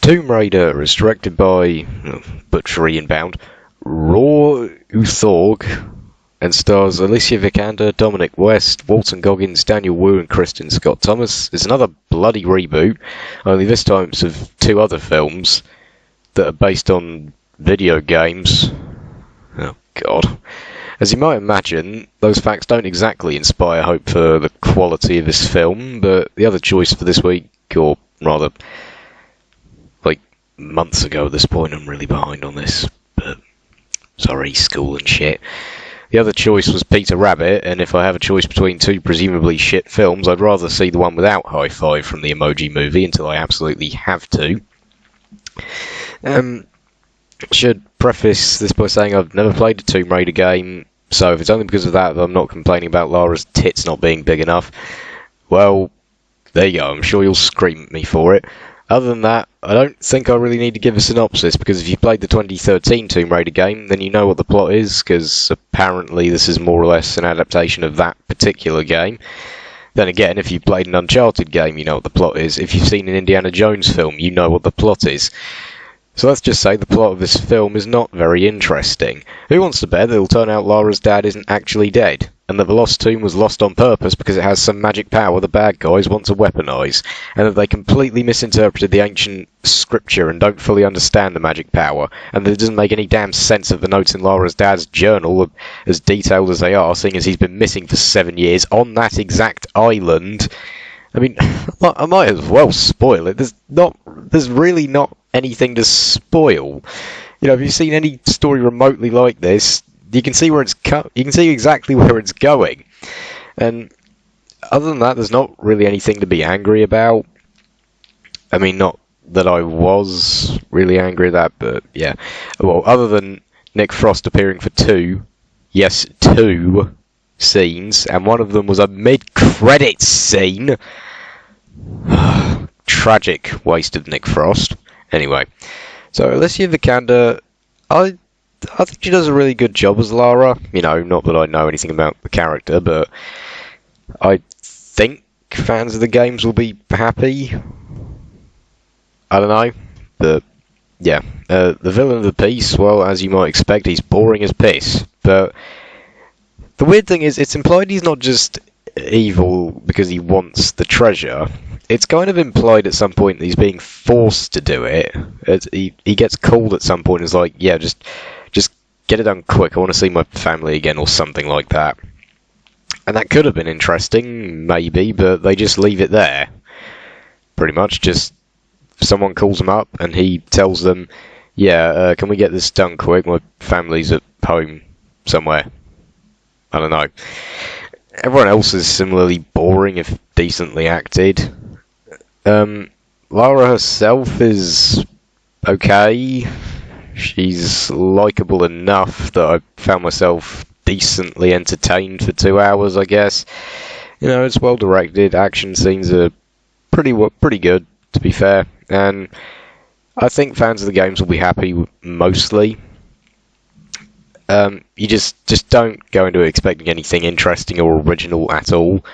Tomb Raider is directed by Butchery Inbound, Raw Uthorg, and stars Alicia Vikander, Dominic West, Walton Goggins, Daniel Wu, and Kristen Scott Thomas. It's another bloody reboot, only this time it's of two other films that are based on video games. Oh, God. As you might imagine, those facts don't exactly inspire hope for the quality of this film, but the other choice for this week, or rather, like, months ago at this point, I'm really behind on this, but sorry, school and shit. The other choice was Peter Rabbit, and if I have a choice between two presumably shit films, I'd rather see the one without High Five from the Emoji Movie until I absolutely have to. Should preface this by saying I've never played a Tomb Raider game, so if it's only because of that I'm not complaining about Lara's tits not being big enough, well, there you go, I'm sure you'll scream at me for it. Other than that, I don't think I really need to give a synopsis, because if you played the 2013 Tomb Raider game, then you know what the plot is, because apparently this is more or less an adaptation of that particular game. Then again, if you played an Uncharted game, you know what the plot is. If you've seen an Indiana Jones film, you know what the plot is. So let's just say the plot of this film is not very interesting. Who wants to bet that it'll turn out Lara's dad isn't actually dead, and that the Lost Tomb was lost on purpose because it has some magic power the bad guys want to weaponize, and that they completely misinterpreted the ancient scripture and don't fully understand the magic power, and that it doesn't make any damn sense that the notes in Lara's dad's journal are as detailed as they are, seeing as he's been missing for 7 years on that exact island. I mean, I might as well spoil it. There's really not anything to spoil. You know, if you've seen any story remotely like this, you can see where you can see exactly where it's going. And other than that, there's not really anything to be angry about. I mean, not that I was really angry at that, but yeah. Well, other than Nick Frost appearing for two scenes, and one of them was a mid-credits scene. Tragic waste of Nick Frost. Anyway, so Alicia Vikander, I think she does a really good job as Lara. You know, not that I know anything about the character, but I think fans of the games will be happy. I don't know, but yeah. The villain of the piece, well, as you might expect, he's boring as piss. But the weird thing is, it's implied he's not just evil because he wants the treasure. It's kind of implied at some point that he's being forced to do it. He gets called at some point and is like, yeah, just get it done quick, I want to see my family again, or something like that. And that could have been interesting, maybe, but they just leave it there. Pretty much, just someone calls him up and he tells them, yeah, can we get this done quick? My family's at home somewhere. I don't know. Everyone else is similarly boring if decently acted. Lara herself is okay. She's likeable enough that I found myself decently entertained for 2 hours, I guess. You know, it's well directed. Action scenes are pretty good, to be fair. And I think fans of the games will be happy mostly. You just don't go into it expecting anything interesting or original at all,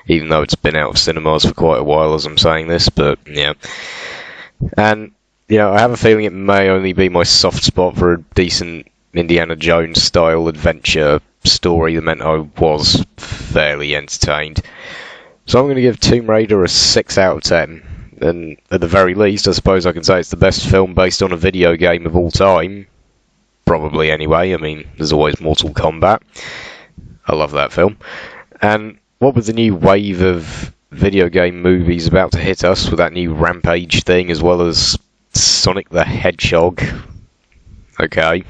even though it's been out of cinemas for quite a while as I'm saying this, but yeah. And, you know, I have a feeling it may only be my soft spot for a decent Indiana Jones style adventure story that meant I was fairly entertained. So I'm going to give Tomb Raider a 6 out of 10. And at the very least, I suppose I can say it's the best film based on a video game of all time. Probably anyway. I mean, there's always Mortal Kombat. I love that film. And what with the new wave of video game movies about to hit us with that new Rampage thing, as well as Sonic the Hedgehog, okay,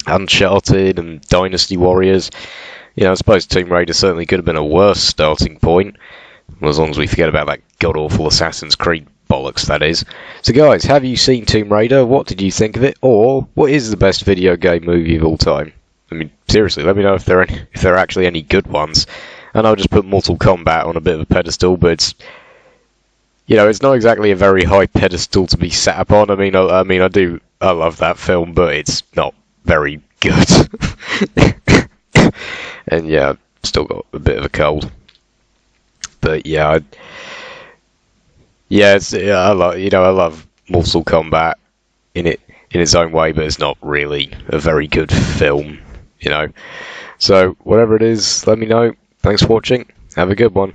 Uncharted and Dynasty Warriors, you know, I suppose Tomb Raider certainly could have been a worse starting point, as long as we forget about that god-awful Assassin's Creed bollocks, that is. So guys, have you seen Tomb Raider? What did you think of it? Or, what is the best video game movie of all time? I mean, seriously, let me know if there are actually any good ones. And I'll just put Mortal Kombat on a bit of a pedestal, but it's, you know, it's not exactly a very high pedestal to be sat upon. I love that film, but it's not very good. And yeah, I've still got a bit of a cold. But yeah, I love Mortal Kombat in its own way, but it's not really a very good film, you know. So whatever it is, let me know. Thanks for watching. Have a good one.